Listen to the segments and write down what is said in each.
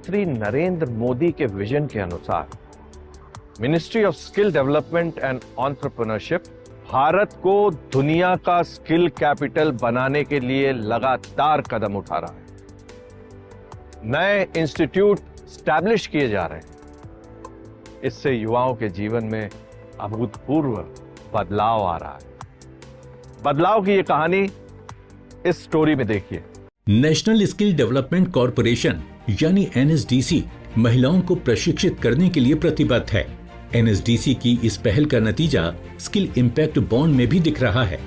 श्री नरेंद्र मोदी के विजन के अनुसार ministry of skill development and entrepreneurship Bharat को दुनिया का स्किल कैपिटल बनाने के लिए लगातार कदम उठा रहा है। नए इंस्टीट्यूट स्टैब्लिश किए जा रहे हैं। इससे युवाओं के जीवन में अभूतपूर्व बदलाव आ रहा है। बदलाव की ये कहानी इस स्टोरी में देखिए। नेशनल स्किल डेवलपमेंट कॉरपोरेशन यानी एनएसडीसी महिलाओं को प्रशिक्षित करने के लिए प्रतिबद्ध है। एनएसडीसी की इस पहल का नतीजा स्किल इम्पैक्ट बॉन्ड में भी दिख रहा है।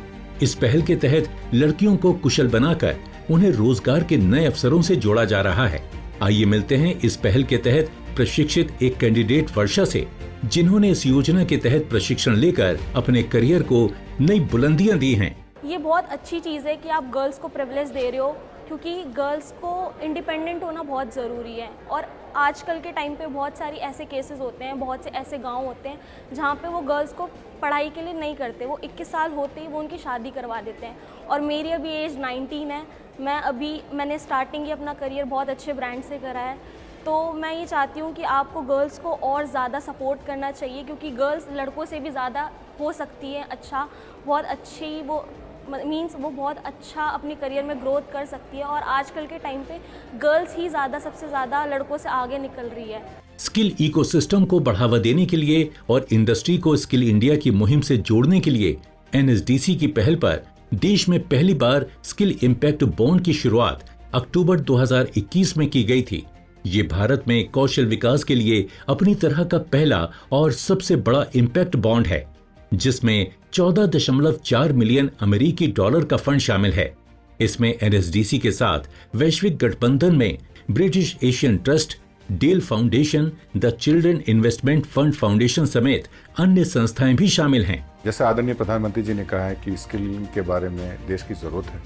इस पहल के तहत लड़कियों को कुशल बनाकर उन्हें रोजगार के नए अवसरों से जोड़ा जा रहा है। आइए मिलते हैं इस पहल के तहत प्रशिक्षित एक कैंडिडेट वर्षा से, जिन्होंने इस योजना के तहत प्रशिक्षण लेकर अपने करियर को नई बुलंदियां दी हैं। ये बहुत अच्छी चीज़ है कि आप गर्ल्स को प्रिविलेज दे रहे हो, क्योंकि गर्ल्स को इंडिपेंडेंट होना बहुत ज़रूरी है। और आजकल के टाइम पे बहुत सारी ऐसे केसेस होते हैं, बहुत से ऐसे गांव होते हैं जहाँ पे वो गर्ल्स को पढ़ाई के लिए नहीं करते, वो 21 साल होते ही वो उनकी शादी करवा देते हैं। और मेरी अभी एज 19 है। मैंने स्टार्टिंग ही अपना करियर बहुत अच्छे ब्रांड से करा है। तो मैं ये चाहती हूँ कि आपको गर्ल्स को और ज़्यादा सपोर्ट करना चाहिए, क्योंकि गर्ल्स लड़कों से भी ज़्यादा हो सकती है अच्छा, बहुत अच्छी वो बहुत अच्छा अपने करियर में ग्रोथ कर सकती है। और आजकल के टाइम पे गर्ल्स ही सबसे ज़्यादा लड़कों से आगे निकल रही है। स्किल इकोसिस्टम को बढ़ावा देने के लिए और इंडस्ट्री को स्किल इंडिया की मुहिम से जोड़ने के लिए एनएसडीसी की पहल पर देश में पहली बार स्किल इम्पैक्ट बॉन्ड की शुरुआत अक्टूबर 2021 में की गई थी। ये भारत में कौशल विकास के लिए अपनी तरह का पहला और सबसे बड़ा इम्पैक्ट बॉन्ड है, जिसमें 14.4 मिलियन अमेरिकी डॉलर का फंड शामिल है। इसमें एनएसडीसी के साथ वैश्विक गठबंधन में British Asian Trust, Dell Foundation, the Children Investment Fund Foundation समेत अन्य संस्थाएं भी शामिल हैं। जैसे आदरणीय प्रधानमंत्री जी ने कहा है कि स्किलिंग के बारे में देश की जरूरत है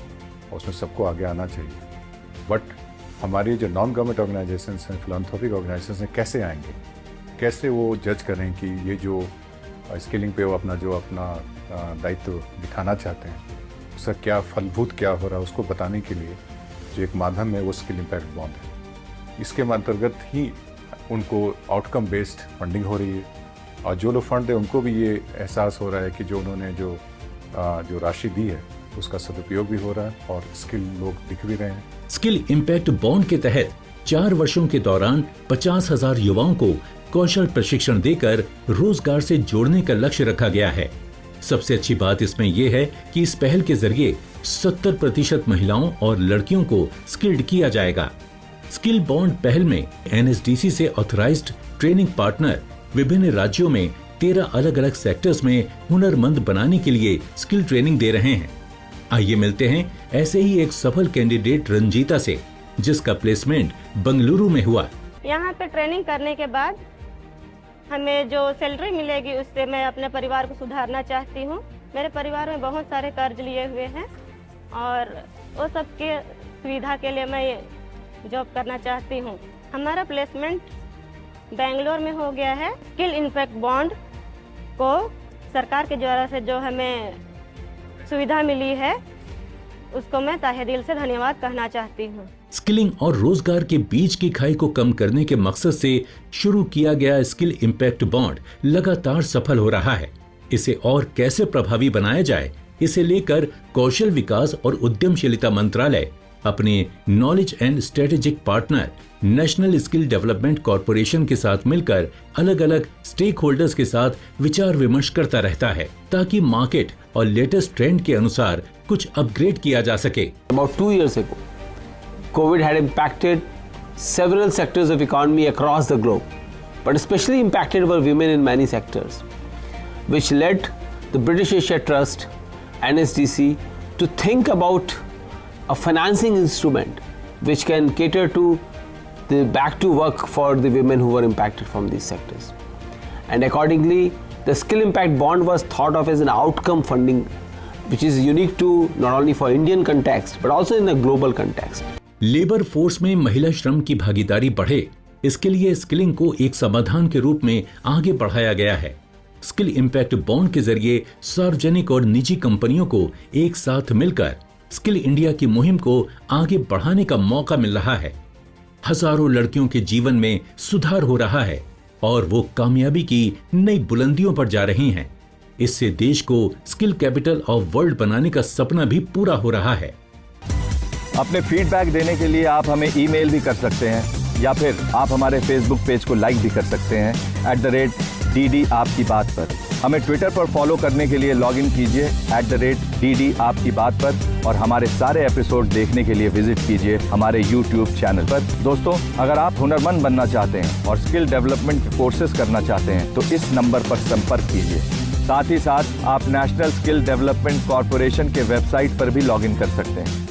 और उसमें सबको आगे आना चाहिए। बट हमारी जो नॉन गवर्नमेंट ऑर्गेनाइजेशंस हैं, फिलैंथ्रोपिक ऑर्गेनाइजेशंस हैं, कैसे आएंगे, कैसे वो जज करें कि ये जो स्किलिंग पे वो अपना दायित्व दिखाना चाहते हैं, उसका क्या फलभूत क्या हो रहा है, उसको बताने के लिए जो एक माध्यम है वो स्किल इम्पैक्ट बॉन्ड है। इसके अंतर्गत ही उनको आउटकम बेस्ड फंडिंग हो रही है और जो लोग फंड दें उनको भी ये एहसास हो रहा है कि जो उन्होंने जो राशि दी है उसका सदुपयोग भी हो रहा है और स्किल लोग दिख भी रहे हैं। स्किल इम्पैक्ट बॉन्ड के तहत 4 वर्षों के दौरान 50,000 युवाओं को कौशल प्रशिक्षण देकर रोजगार से जोड़ने का लक्ष्य रखा गया है। सबसे अच्छी बात इसमें यह है कि इस पहल के जरिए 70% महिलाओं और लड़कियों को स्किल्ड किया जाएगा। स्किल बॉन्ड पहल में एनएसडीसी से ऑथराइज्ड ट्रेनिंग पार्टनर विभिन्न राज्यों में 13 अलग अलग सेक्टर्स में हुनरमंद बनाने के लिए स्किल ट्रेनिंग दे रहे हैं। आइए मिलते हैं ऐसे ही एक सफल कैंडिडेट रंजीता से, जिसका प्लेसमेंट बंगलुरु में हुआ। यहाँ पे ट्रेनिंग करने के बाद हमें जो सैलरी मिलेगी उससे मैं अपने परिवार को सुधारना चाहती हूँ। मेरे परिवार में बहुत सारे कर्ज लिए हुए हैं और वो सब के सुविधा के लिए मैं ये जॉब करना चाहती हूँ। हमारा प्लेसमेंट बेंगलोर में हो गया है। स्किल इम्पैक्ट बॉन्ड को सरकार के द्वारा से जो हमें सुविधा मिली है उसको मैं तहे दिल से धन्यवाद कहना चाहती हूँ। स्किलिंग और रोजगार के बीच की खाई को कम करने के मकसद से शुरू किया गया स्किल इम्पैक्ट बॉन्ड लगातार सफल हो रहा है। इसे और कैसे प्रभावी बनाया जाए, इसे लेकर कौशल विकास और उद्यमशीलता मंत्रालय अपने knowledge and strategic partner national skill development corporation के साथ मिलकर अलग अलग स्टेक होल्डर्स के साथ विचार विमर्श करता रहता है, ताकि मार्केट और लेटेस्ट ट्रेंड के अनुसार कुछ अपग्रेड किया जा सके। About 2 years ago, COVID had impacted several sectors of economy across the globe, but especially impacted were women in many sectors, which led the British Asia Trust, NSDC, to think about a financing instrument which can cater to the back to work for the women who were impacted from these sectors. And accordingly, the Skill Impact Bond was thought of as an outcome funding, which is unique to not only for Indian context but also in the global context. Labour force में महिला श्रम की भागीदारी बढ़े, इसके लिए skilling को एक समाधान के रूप में आगे बढ़ाया गया है। स्किल इम्पैक्ट बॉन्ड के जरिए सार्वजनिक और निजी कंपनियों को एक साथ मिलकर स्किल इंडिया की मुहिम को आगे बढ़ाने का मौका मिल रहा है। हजारों लड़कियों के जीवन में सुधार हो रहा है और वो कामयाबी की नई बुलंदियों पर जा रही हैं। इससे देश को स्किल कैपिटल ऑफ वर्ल्ड बनाने का सपना भी पूरा हो रहा है। अपने फीडबैक देने के लिए आप हमें ईमेल भी कर सकते हैं या फिर आप हमारे फेसबुक पेज को लाइक भी कर सकते हैं @DD आपकी बात पर। हमें ट्विटर पर फॉलो करने के लिए लॉग इन कीजिए @DD आपकी बात पर और हमारे सारे एपिसोड देखने के लिए विजिट कीजिए हमारे YouTube चैनल पर। दोस्तों, अगर आप हुनरमंद बनना चाहते हैं और स्किल डेवलपमेंट के कोर्सेज करना चाहते हैं तो इस नंबर पर संपर्क कीजिए। साथ ही साथ आप नेशनल स्किल डेवलपमेंट कॉर्पोरेशन के वेबसाइट पर भी लॉग इन कर सकते हैं।